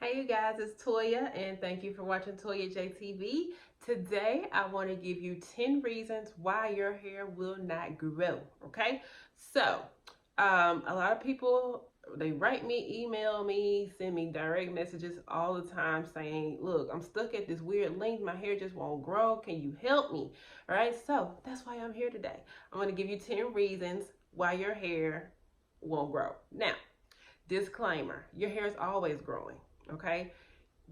Hey you guys, it's Toya and thank you for watching Toya JTV. Today I want to give you 10 reasons why your hair will not grow, okay? So, a lot of people, they write me, email me, send me direct messages all the time saying, look, I'm stuck at this weird length, my hair just won't grow, can you help me? All right, so that's why I'm here today. I'm going to give you 10 reasons why your hair won't grow. Now, disclaimer, your hair is always growing, okay?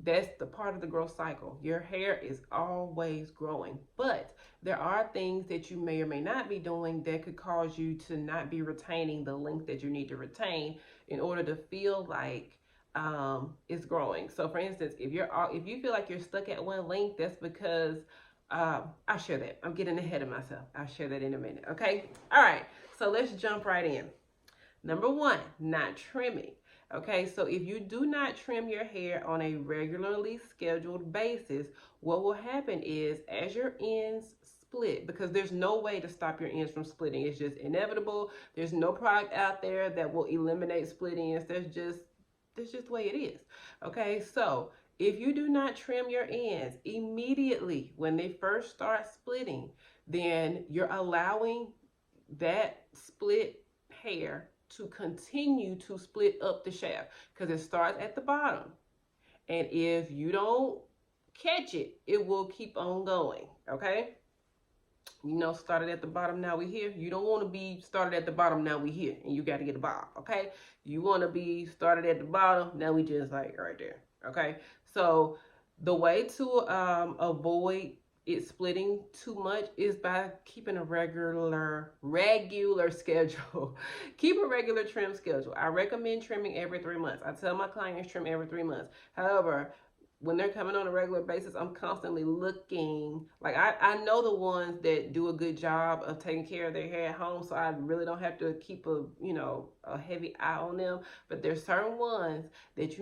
That's the part of the growth cycle. Your hair is always growing, but there are things that you may or may not be doing that could cause you to not be retaining the length that you need to retain in order to feel like it's growing. So, for instance, if you feel like you're stuck at one length, that's because I'll share that. I'm getting ahead of myself. I'll share that in a minute. Okay. All right. So let's jump right in. Number one, not trimming. Okay, so if you do not trim your hair on a regularly scheduled basis, what will happen is as your ends split, because there's no way to stop your ends from splitting, it's just inevitable. There's no product out there that will eliminate split ends. That's just the way it is. Okay, so if you do not trim your ends immediately when they first start splitting, then you're allowing that split hair to continue to split up the shaft because it starts at the bottom. And if you don't catch it, it will keep on going. Okay? Started at the bottom, now we here. You don't want to be started at the bottom, now we here. And you got to get the bottom. Okay? You want to be started at the bottom, now we just like right there. Okay? So the way to avoid it splitting too much is by keeping a regular schedule. Keep a regular trim schedule. I recommend trimming every 3 months. I tell my clients trim every 3 months. However, when they're coming on a regular basis, I'm constantly looking. Like I know the ones that do a good job of taking care of their hair at home, so I really don't have to keep a heavy eye on them. But there's certain ones that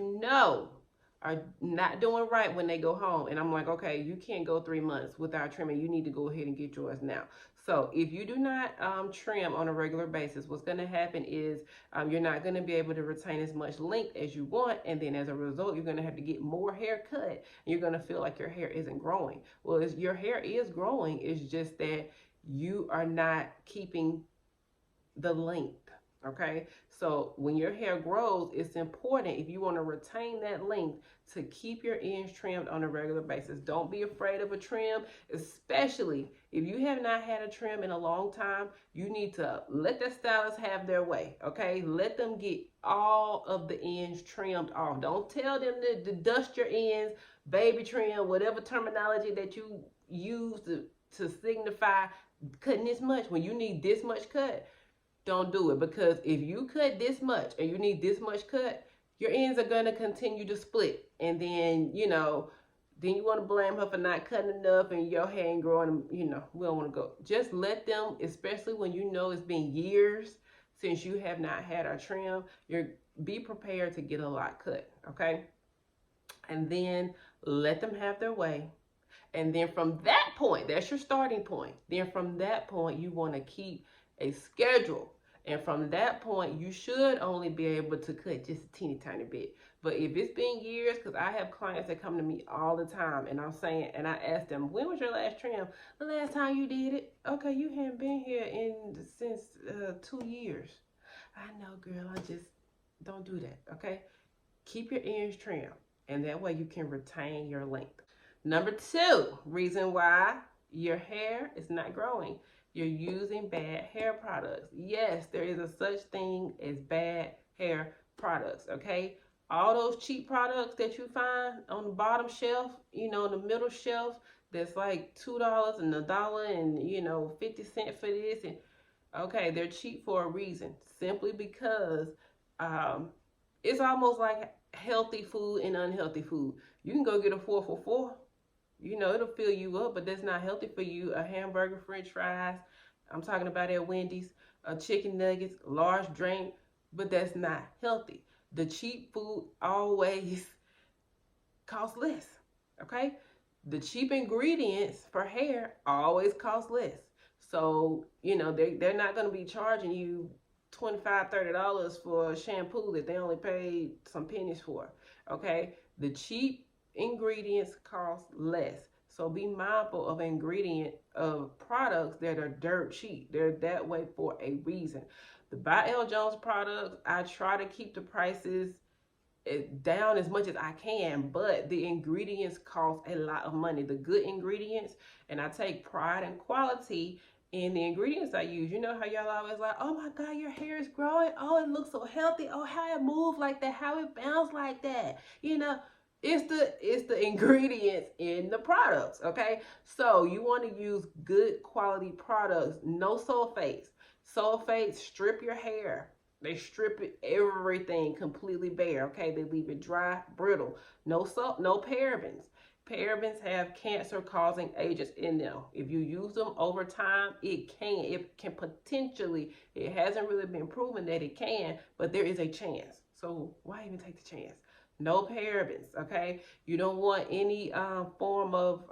are not doing right when they go home. And I'm like, okay, you can't go 3 months without trimming. You need to go ahead and get yours now. So if you do not trim on a regular basis, what's going to happen is you're not going to be able to retain as much length as you want. And then as a result, you're going to have to get more hair cut. And you're going to feel like your hair isn't growing. Well, your hair is growing. It's just that you are not keeping the length. Okay, so when your hair grows, it's important, if you want to retain that length, to keep your ends trimmed on a regular basis. Don't be afraid of a trim, especially if you have not had a trim in a long time. You need to let the stylist have their way. Okay, let them get all of the ends trimmed off. Don't tell them to dust your ends, baby trim, whatever terminology that you use to signify cutting this much when you need this much cut. Don't do it, because if you cut this much and you need this much cut, your ends are going to continue to split. And then, then you want to blame her for not cutting enough and your hair ain't growing. We don't want to go. Just let them, especially when it's been years since you have not had a trim, be prepared to get a lot cut, okay? And then let them have their way. And then from that point, that's your starting point. Then from that point, you want to keep a schedule. And from that point, you should only be able to cut just a teeny tiny bit. But if it's been years, because I have clients that come to me all the time, and and I ask them, when was your last trim? The last time you did it? Okay, you haven't been here since 2 years. I know, girl, I just don't do that, okay? Keep your ends trimmed, and that way you can retain your length. Number two, reason why your hair is not growing. You're using bad hair products. Yes, there is a such thing as bad hair products, okay? All those cheap products that you find on the bottom shelf, in the middle shelf, that's like $2 and $1 and 50 cents for this, and okay, they're cheap for a reason, simply because it's almost like healthy food and unhealthy food. You can go get a 4 for 4. It'll fill you up, but that's not healthy for you. A hamburger, french fries, I'm talking about at Wendy's, chicken nuggets, large drink, but that's not healthy. The cheap food always costs less, okay? The cheap ingredients for hair always cost less. So, they're not going to be charging you $25, $30 for a shampoo that they only paid some pennies for. okay? The cheap ingredients cost less. So be mindful of products that are dirt cheap. They're that way for a reason. The By L. Jones products, I try to keep the prices down as much as I can, but the ingredients cost a lot of money. The good ingredients, and I take pride and quality in the ingredients I use. You know how y'all always like, oh my God, your hair is growing. Oh, it looks so healthy. Oh, how it moves like that, how it bounces like that. You know, it's the ingredients in the products, okay? So you want to use good quality products, no sulfates. Sulfates strip your hair. They strip it, everything completely bare, okay? They leave it dry, brittle. No salt, no parabens. Parabens have cancer-causing agents in them. If you use them over time, it can potentially, it hasn't really been proven that it can, but there is a chance. So why even take the chance? No parabens, okay? You don't want any form of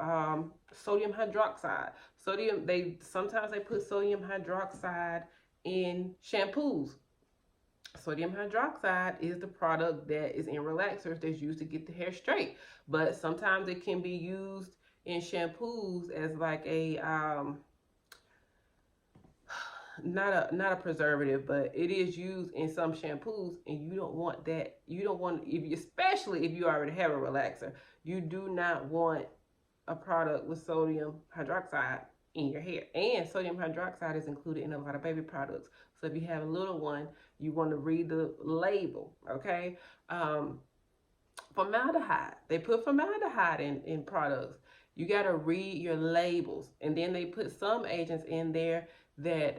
sodium hydroxide. Sometimes they put sodium hydroxide in shampoos. Sodium hydroxide is the product that is in relaxers that's used to get the hair straight, but sometimes it can be used in shampoos as like a not a preservative, but it is used in some shampoos, and you don't want that. You don't want, especially if you already have a relaxer, you do not want a product with sodium hydroxide in your hair. And sodium hydroxide is included in a lot of baby products. So if you have a little one, you want to read the label, okay? Formaldehyde. They put formaldehyde in products. You got to read your labels. And then they put some agents in there that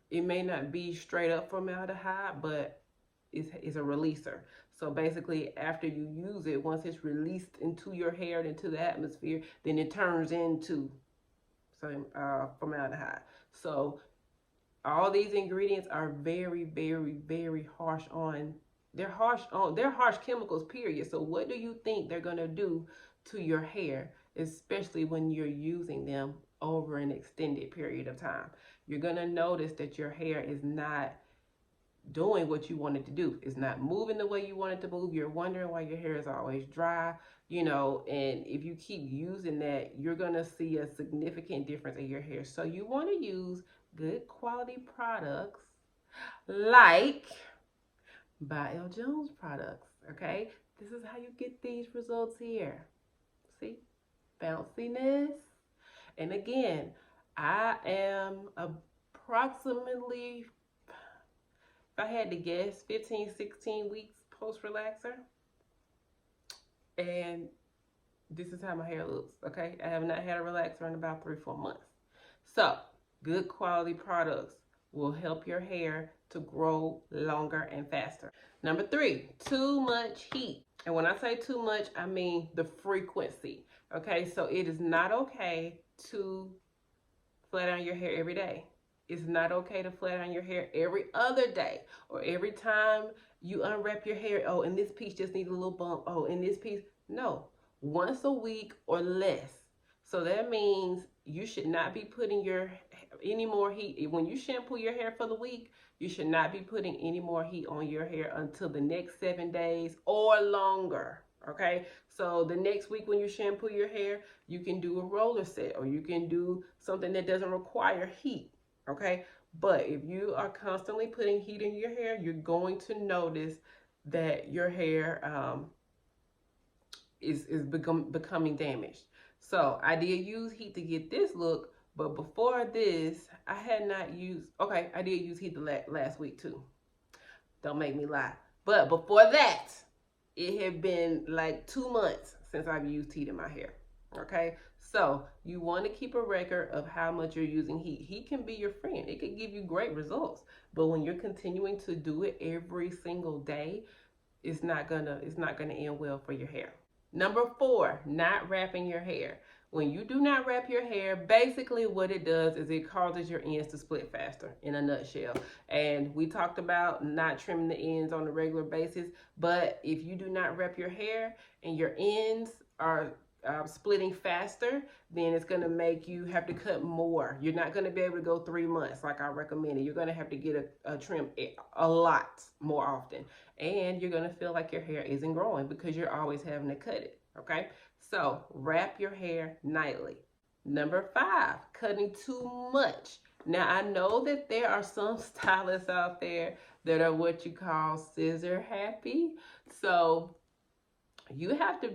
it may not be straight up formaldehyde, but it's a releaser. So basically, after you use it, once it's released into your hair and into the atmosphere, then it turns into formaldehyde. So all these ingredients are very, very, very harsh on. They're harsh chemicals, period. So what do you think they're gonna do to your hair, especially when you're using them over an extended period of time? You're gonna notice that your hair is not doing what you want it to do. It's not moving the way you want it to move. You're wondering why your hair is always dry, you know, and if you keep using that, you're gonna see a significant difference in your hair. So you want to use good quality products like By L. Jones products, okay? This is how you get these results here. See? Bounciness. And again, I am approximately, if I had to guess, 15, 16 weeks post-relaxer. And this is how my hair looks, okay? I have not had a relaxer in about 3-4 months. So, good quality products will help your hair to grow longer and faster. Number 3, too much heat. And when I say too much, I mean the frequency, okay? So it is not okay to flat iron your hair every day. It's not okay to flat iron your hair every other day or every time you unwrap your hair. Oh, and this piece just needs a little bump. Oh, and this piece. No, once a week or less. So that means you should not be putting any more heat. When you shampoo your hair for the week, you should not be putting any more heat on your hair until the next 7 days or longer. Okay, so the next week when you shampoo your hair, you can do a roller set, or you can do something that doesn't require heat. Okay, but if you are constantly putting heat in your hair, you're going to notice that your hair is becoming damaged. So I did use heat to get this look, but before this, I had not used, okay, I did use heat the last week too. Don't make me lie. But before that, it had been like 2 months since I've used heat in my hair, okay? So you want to keep a record of how much you're using heat. Heat can be your friend. It can give you great results. But when you're continuing to do it every single day, it's not gonna end well for your hair. Number 4, not wrapping your hair. When you do not wrap your hair, basically what it does is it causes your ends to split faster, in a nutshell. And we talked about not trimming the ends on a regular basis, but if you do not wrap your hair and your ends are splitting faster, then it's going to make you have to cut more. You're not going to be able to go 3 months like I recommended. You're going to have to get a trim a lot more often. And you're going to feel like your hair isn't growing because you're always having to cut it. Okay? So wrap your hair nightly. Number 5, cutting too much. Now, I know that there are some stylists out there that are what you call scissor happy. So you have to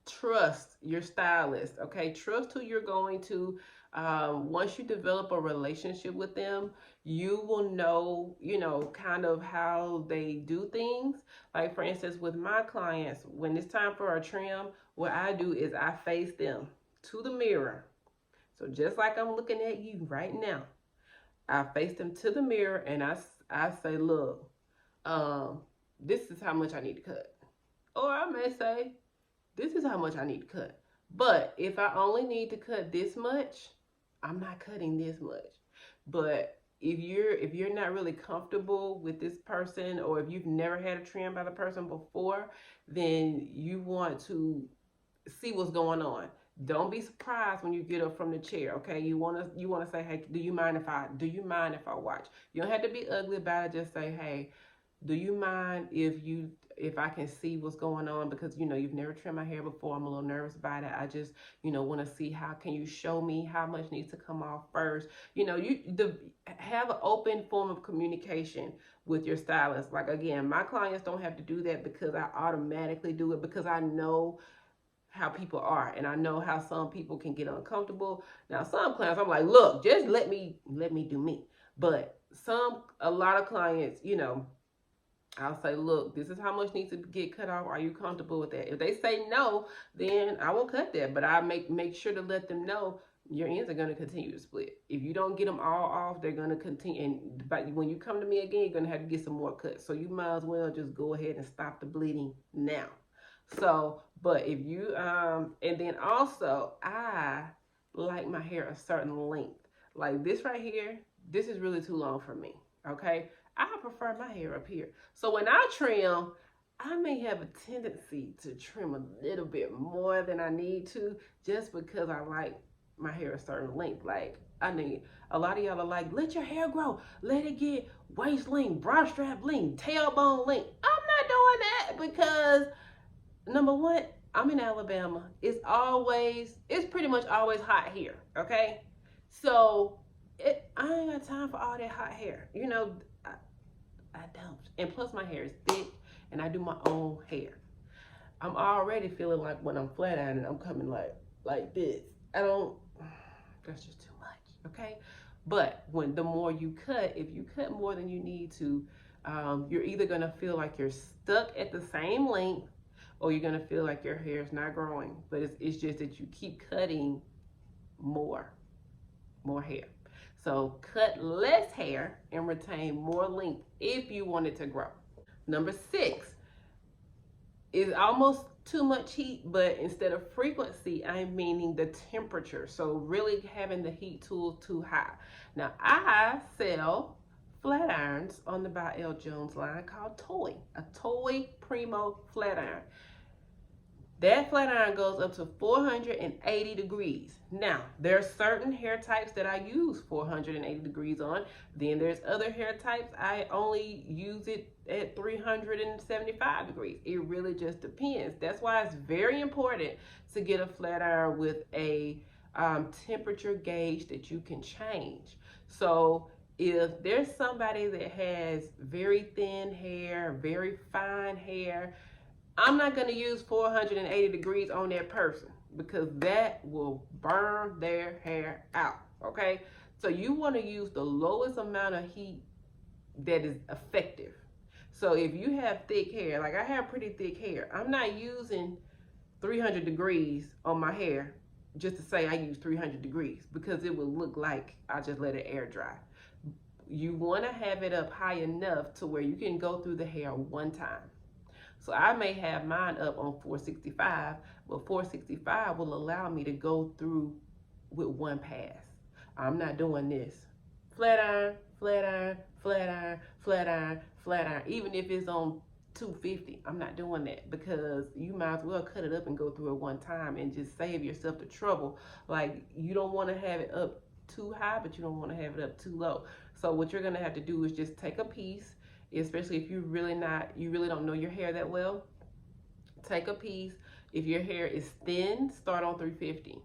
trust your stylist, okay? Trust who you're going to. Once you develop a relationship with them, you will know, kind of how they do things. Like, for instance, with my clients, when it's time for a trim, what I do is I face them to the mirror. So just like I'm looking at you right now, I face them to the mirror and I say, look, this is how much I need to cut. Or I may say, this is how much I need to cut. But if I only need to cut this much, I'm not cutting this much. But if you're not really comfortable with this person, or if you've never had a trim by the person before, then you want to see what's going on. Don't be surprised when you get up from the chair, okay? You wanna say, hey, do you mind if I watch? You don't have to be ugly about it. Just say, hey, do you mind if I can see what's going on? Because you've never trimmed my hair before. I'm a little nervous about it. I just want to see, how can you show me how much needs to come off first? Have an open form of communication with your stylist. Like, again, my clients don't have to do that because I automatically do it, because I know how people are, and I know how some people can get uncomfortable. Now, some clients, I'm like, look, just let me do me. But a lot of clients, I'll say, look, this is how much needs to get cut off. Are you comfortable with that? If they say no, then I won't cut that. But I make sure to let them know your ends are going to continue to split. If you don't get them all off, they're going to continue. And but when you come to me again, you're going to have to get some more cuts. So you might as well just go ahead and stop the bleeding now. So, but if you, and then also, I like my hair a certain length. Like this right here, this is really too long for me, okay? I prefer my hair up here. So when I trim, I may have a tendency to trim a little bit more than I need to, just because I like my hair a certain length. Like, a lot of y'all are like, let your hair grow. Let it get waist length, bra strap length, tailbone length. I'm not doing that because, number one, I'm in Alabama. It's pretty much always hot here, okay? So I ain't got time for all that hot hair. I don't. And plus my hair is thick and I do my own hair. I'm already feeling like when I'm flat ironing, I'm coming like this. That's just too much, okay? But the more you cut, if you cut more than you need to, you're either gonna feel like you're stuck at the same length, or you're gonna feel like your hair is not growing. But it's just that you keep cutting more hair. So cut less hair and retain more length if you want it to grow. Number 6 is almost too much heat, but instead of frequency, I'm meaning the temperature. So really having the heat tool too high. Now, I sell flat irons on the By L. Jones line called Toy, a Toy Primo flat iron. That flat iron goes up to 480 degrees. Now, there are certain hair types that I use 480 degrees on. Then there's other hair types I only use it at 375 degrees. It really just depends. That's why it's very important to get a flat iron with a temperature gauge that you can change. So if there's somebody that has very thin hair, very fine hair, I'm not going to use 480 degrees on that person, because that will burn their hair out, okay? So you want to use the lowest amount of heat that is effective. So if you have thick hair, like I have pretty thick hair, I'm not using 300 degrees on my hair just to say I use 300 degrees, because it will look like I just let it air dry. You want to have it up high enough to where you can go through the hair one time. So I may have mine up on 465, but 465 will allow me to go through with one pass. I'm not doing this. Flat iron, flat iron, flat iron, flat iron, flat iron. Even if it's on $250. I'm not doing that, because you might as well cut it up and go through it one time and just save yourself the trouble. Like, you don't want to have it up too high, but you don't want to have it up too low. So what you're going to have to do is just take a piece, especially if you really don't know your hair that well. Take a piece. If your hair is thin, start on 350.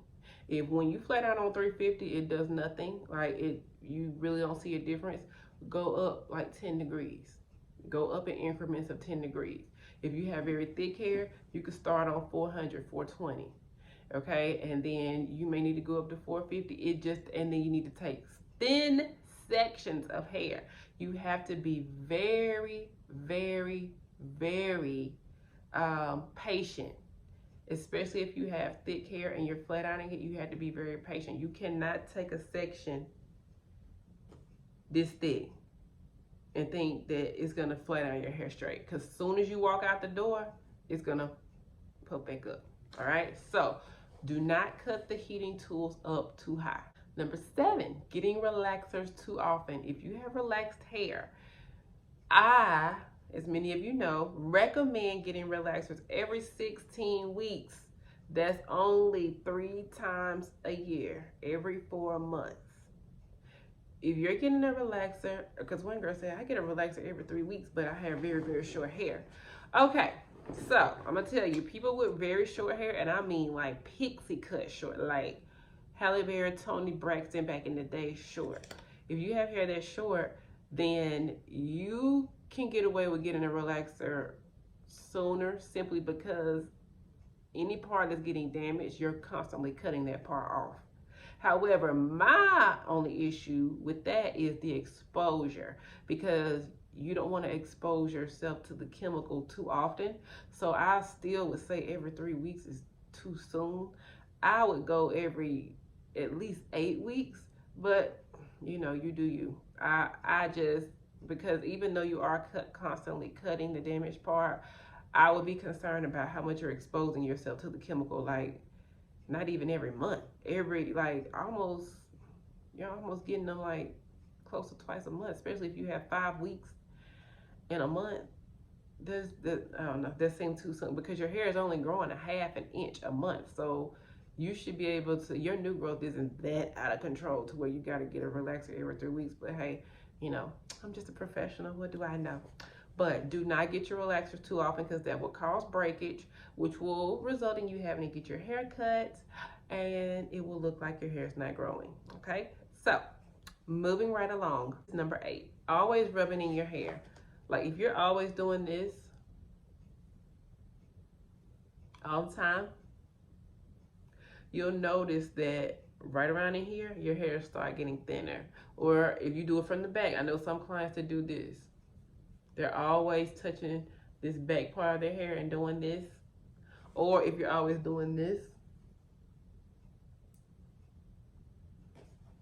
If when you flat out on 350, it does nothing, like you really don't see a difference, go up like 10 degrees. Go up in increments of 10 degrees. If you have very thick hair, you can start on 400, 420. Okay, and then you may need to go up to 450. And then you need to take thin sections of hair. You have to be very, very, very patient, especially if you have thick hair and you're flat ironing it. You have to be very patient. You cannot take a section this thick and think that it's gonna flat iron your hair straight, because as soon as you walk out the door, it's gonna pop back up. All right, so do not cut the heating tools up too high. Number 7, getting relaxers too often. If you have relaxed hair, I, as many of you know, recommend getting relaxers every 16 weeks. That's only 3 times a year, every 4 months. If you're getting a relaxer, because one girl said, I get a relaxer every 3 weeks, but I have very, very short hair. Okay, so I'm going to tell you, people with very short hair, and I mean like pixie cut short, like Halle Berry, Toni Braxton back in the day short. If you have hair that's short, then you can get away with getting a relaxer sooner, simply because any part that's getting damaged, you're constantly cutting that part off. However, my only issue with that is the exposure, because you don't want to expose yourself to the chemical too often. So I still would say every 3 weeks is too soon. I would go every at least 8 weeks, but you know, you do you. I just, because even though you are constantly cutting the damaged part, I would be concerned about how much you're exposing yourself to the chemical. Like, not even every month, every, like, you're almost getting them like close to twice a month, especially if you have 5 weeks in a month. I don't know, that seems too soon, because your hair is only growing 1/2 inch a month. So you should be able to, your new growth isn't that out of control to where you got to get a relaxer every 3 weeks. But hey, you know, I'm just a professional. What do I know? But do not get your relaxers too often, because that will cause breakage, which will result in you having to get your hair cut, and it will look like your hair is not growing. Okay, so moving right along. Number 8, always rubbing in your hair. Like, if you're always doing this all the time, you'll notice that right around in here, your hair start getting thinner. Or if you do it from the back, I know some clients that do this. They're always touching this back part of their hair and doing this. Or if you're always doing this,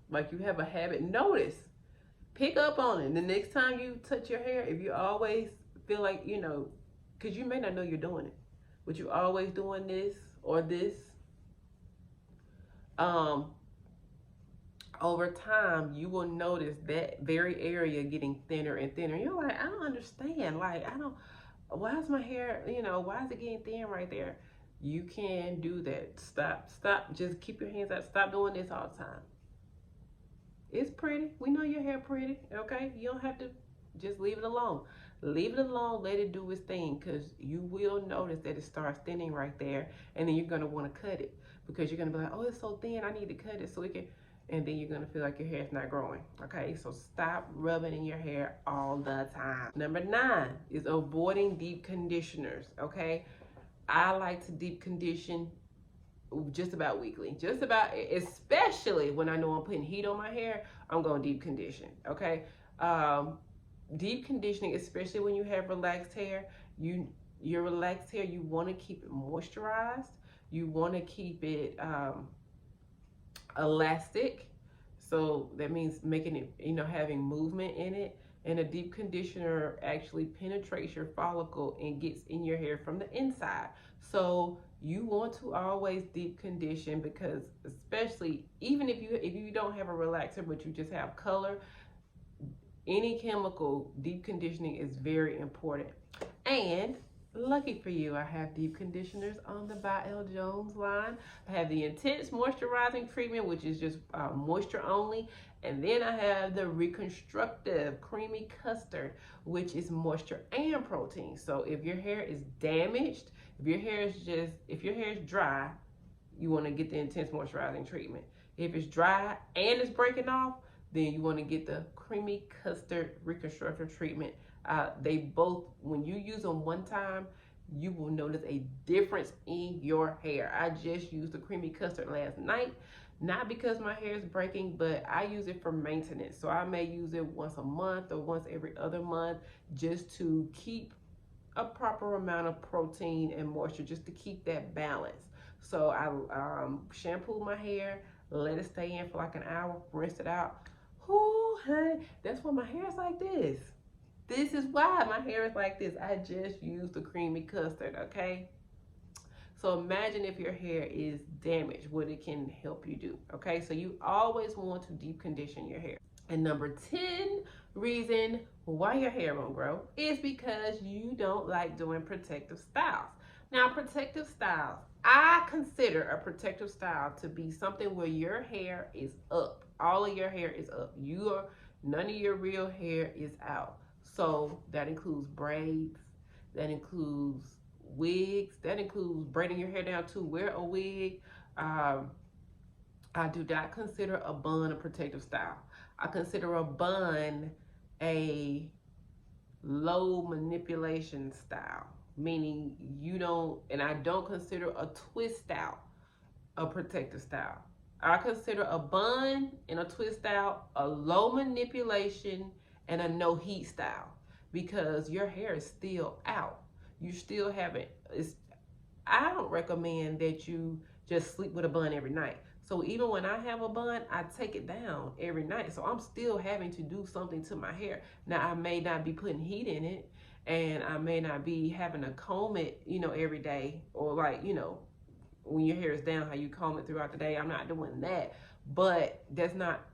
like you have a habit, notice, pick up on it. The next time you touch your hair, if you always feel like, you know, because you may not know you're doing it, but you're always doing this or this, over time, you will notice that very area getting thinner and thinner. You're like, I don't understand. Like, why is my hair, you know, why is it getting thin right there? You can do that. Stop. Just keep your hands out. Stop doing this all the time. It's pretty. We know your hair pretty, okay? You don't have to, just leave it alone. Leave it alone. Let it do its thing, because you will notice that it starts thinning right there, and then you're going to want to cut it, because you're going to be like, oh, it's so thin. I need to cut it so it can, and then you're going to feel like your hair is not growing, okay? So stop rubbing in your hair all the time. Number 9 is avoiding deep conditioners, okay? I like to deep condition just about weekly, especially when I know I'm putting heat on my hair, I'm going deep condition, okay? Deep conditioning, especially when you have relaxed hair, your relaxed hair, you want to keep it moisturized. You want to keep it elastic. So that means making it, you know, having movement in it. And a deep conditioner actually penetrates your follicle and gets in your hair from the inside. So you want to always deep condition, because especially even if you don't have a relaxer but you just have color, any chemical, deep conditioning is very important. And lucky for you, I have deep conditioners on the By L Jones line. I have the Intense Moisturizing Treatment, which is just moisture only. And then I have the Reconstructive Creamy Custard, which is moisture and protein. So if your hair is damaged, if your hair is dry, you want to get the Intense Moisturizing Treatment. If it's dry and it's breaking off, then you want to get the Creamy Custard Reconstructive Treatment. They both, when you use them one time, you will notice a difference in your hair. I just used the Creamy Custard last night, not because my hair is breaking, but I use it for maintenance. So I may use it once a month or once every other month, just to keep a proper amount of protein and moisture, just to keep that balance. So I shampoo my hair, let it stay in for like an hour, rinse it out. Ooh, honey, that's why my hair is like this. This is why my hair is like this. I just used the Creamy Custard, okay? So imagine if your hair is damaged, what it can help you do, okay? So you always want to deep condition your hair. And number 10 reason why your hair won't grow is because you don't like doing protective styles. Now, protective styles, I consider a protective style to be something where your hair is up. All of your hair is up. None of your real hair is out. So that includes braids, that includes wigs, that includes braiding your hair down to wear a wig. I do not consider a bun a protective style. I consider a bun a low manipulation style, meaning I don't consider a twist style a protective style. I consider a bun and a twist style a low manipulation and a no heat style, because your hair is still out. You still haven't, I don't recommend that you just sleep with a bun every night. So even when I have a bun, I take it down every night. So I'm still having to do something to my hair. Now, I may not be putting heat in it, and I may not be having to comb it, every day, or like, when your hair is down, how you comb it throughout the day. I'm not doing that, but that's not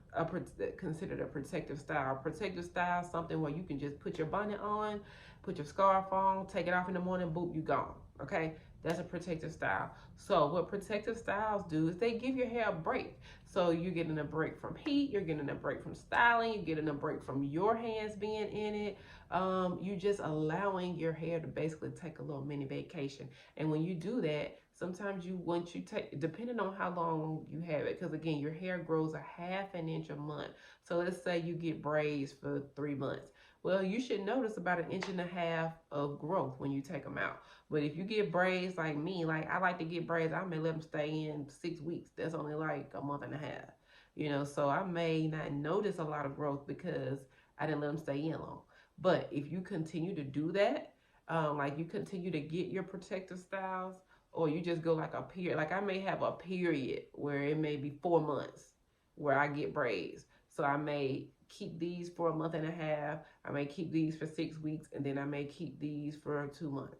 considered a protective style. Protective style is something where you can just put your bonnet on, put your scarf on, take it off in the morning, boop, you gone. Okay, that's a protective style. So what protective styles do is they give your hair a break. So you're getting a break from heat, you're getting a break from styling, you're getting a break from your hands being in it. You're just allowing your hair to basically take a little mini vacation. And when you do that, sometimes once you take, depending on how long you have it, because again, your hair grows a half an inch a month. So let's say you get braids for 3 months. Well, you should notice about 1.5 inches of growth when you take them out. But if you get braids like me, like I like to get braids, I may let them stay in 6 weeks. That's only like 1.5 months. So I may not notice a lot of growth because I didn't let them stay in long. But if you continue to do that, like you continue to get your protective styles, or you just go like a period, like I may have a period where it may be 4 months where I get braids. So I may keep these for 1.5 months. I may keep these for 6 weeks, and then I may keep these for 2 months.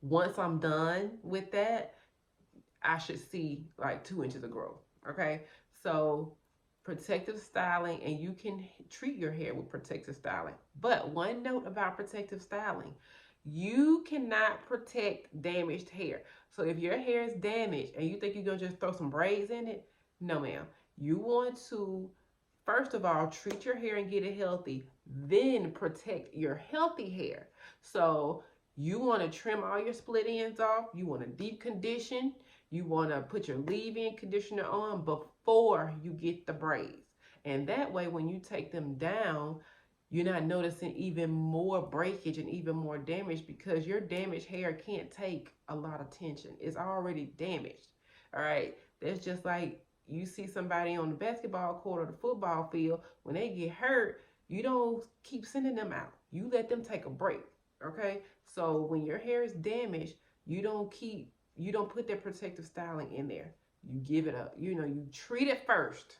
Once I'm done with that, I should see like 2 inches of growth. Okay, so protective styling, and you can treat your hair with protective styling. But one note about protective styling: you cannot protect damaged hair. So if your hair is damaged and you think you're gonna just throw some braids in it, no ma'am. You want to, first of all, treat your hair and get it healthy, then protect your healthy hair. So you want to trim all your split ends off, you want to deep condition, you want to put your leave-in conditioner on before you get the braids. And that way, when you take them down, you're not noticing even more breakage and even more damage, because your damaged hair can't take a lot of tension. It's already damaged. All right. That's just like you see somebody on the basketball court or the football field, when they get hurt, you don't keep sending them out. You let them take a break. Okay. So when your hair is damaged, you don't put that protective styling in there. You give it up. You treat it first.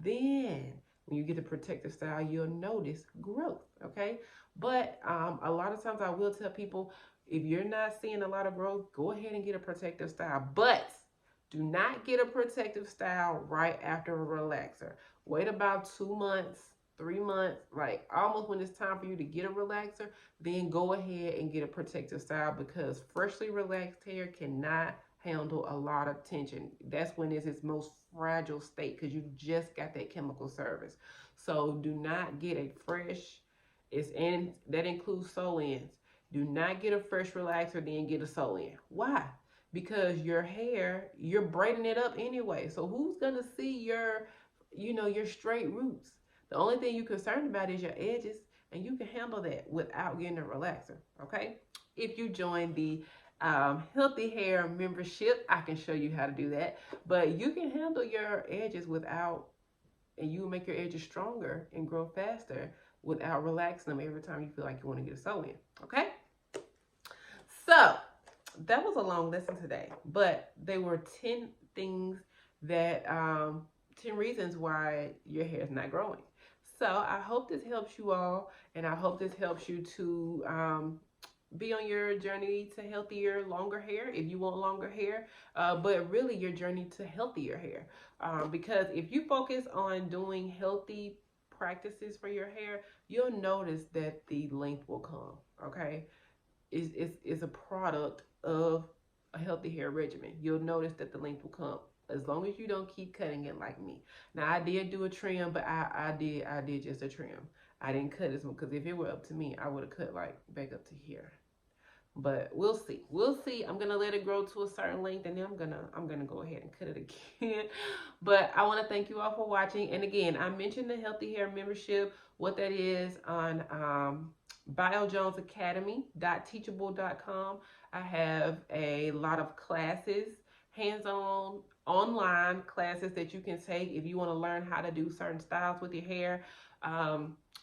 Then when you get the protective style, you'll notice growth, okay? But a lot of times I will tell people, if you're not seeing a lot of growth, go ahead and get a protective style. But do not get a protective style right after a relaxer. Wait about 2 months 3 months, like almost when it's time for you to get a relaxer, then go ahead and get a protective style, because freshly relaxed hair cannot handle a lot of tension. That's when it's its most fragile state, because you just got that chemical service. So do not get a fresh, and that includes sew-ins. Do not get a fresh relaxer, then get a sew-in. Why? Because your hair, you're braiding it up anyway. So who's gonna see your straight roots? The only thing you're concerned about is your edges, and you can handle that without getting a relaxer, okay? If you join the Healthy Hair membership, I can show you how to do that. But you can handle your edges without, and you make your edges stronger and grow faster without relaxing them every time you feel like you want to get a sew-in, okay? So that was a long lesson today, but they were 10 things that 10 reasons why your hair is not growing. So I hope this helps you all, and I hope this helps you to be on your journey to healthier, longer hair if you want longer hair, but really your journey to healthier hair. Because if you focus on doing healthy practices for your hair, you'll notice that the length will come, okay? Is a product of a healthy hair regimen. You'll notice that the length will come, as long as you don't keep cutting it like me. Now I did do a trim, but I did just a trim. I didn't cut this one, because if it were up to me, I would have cut like back up to here. But we'll see. We'll see. I'm gonna let it grow to a certain length, and then I'm gonna go ahead and cut it again. But I want to thank you all for watching. And again, I mentioned the Healthy Hair membership. What that is on BioJonesAcademy.teachable.com. I have a lot of classes, hands-on, online classes that you can take if you want to learn how to do certain styles with your hair.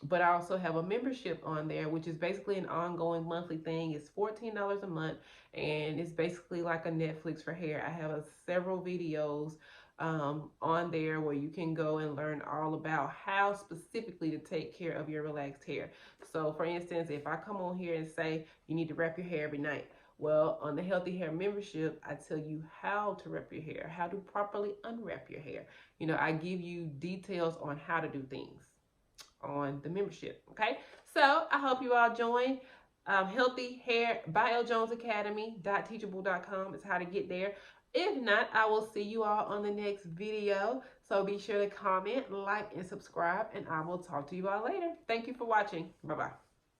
But I also have a membership on there, which is basically an ongoing monthly thing. It's $14 a month, and it's basically like a Netflix for hair. I have several videos on there where you can go and learn all about how specifically to take care of your relaxed hair. So for instance, if I come on here and say you need to wrap your hair every night, well, on the Healthy Hair membership, I tell you how to wrap your hair, how to properly unwrap your hair. I give you details on how to do things on the membership, okay? So I hope you all join. Healthy Hair, BioJonesAcademy.teachable.com is how to get there. If not, I will see you all on the next video. So be sure to comment, like, and subscribe, and I will talk to you all later. Thank you for watching. Bye-bye.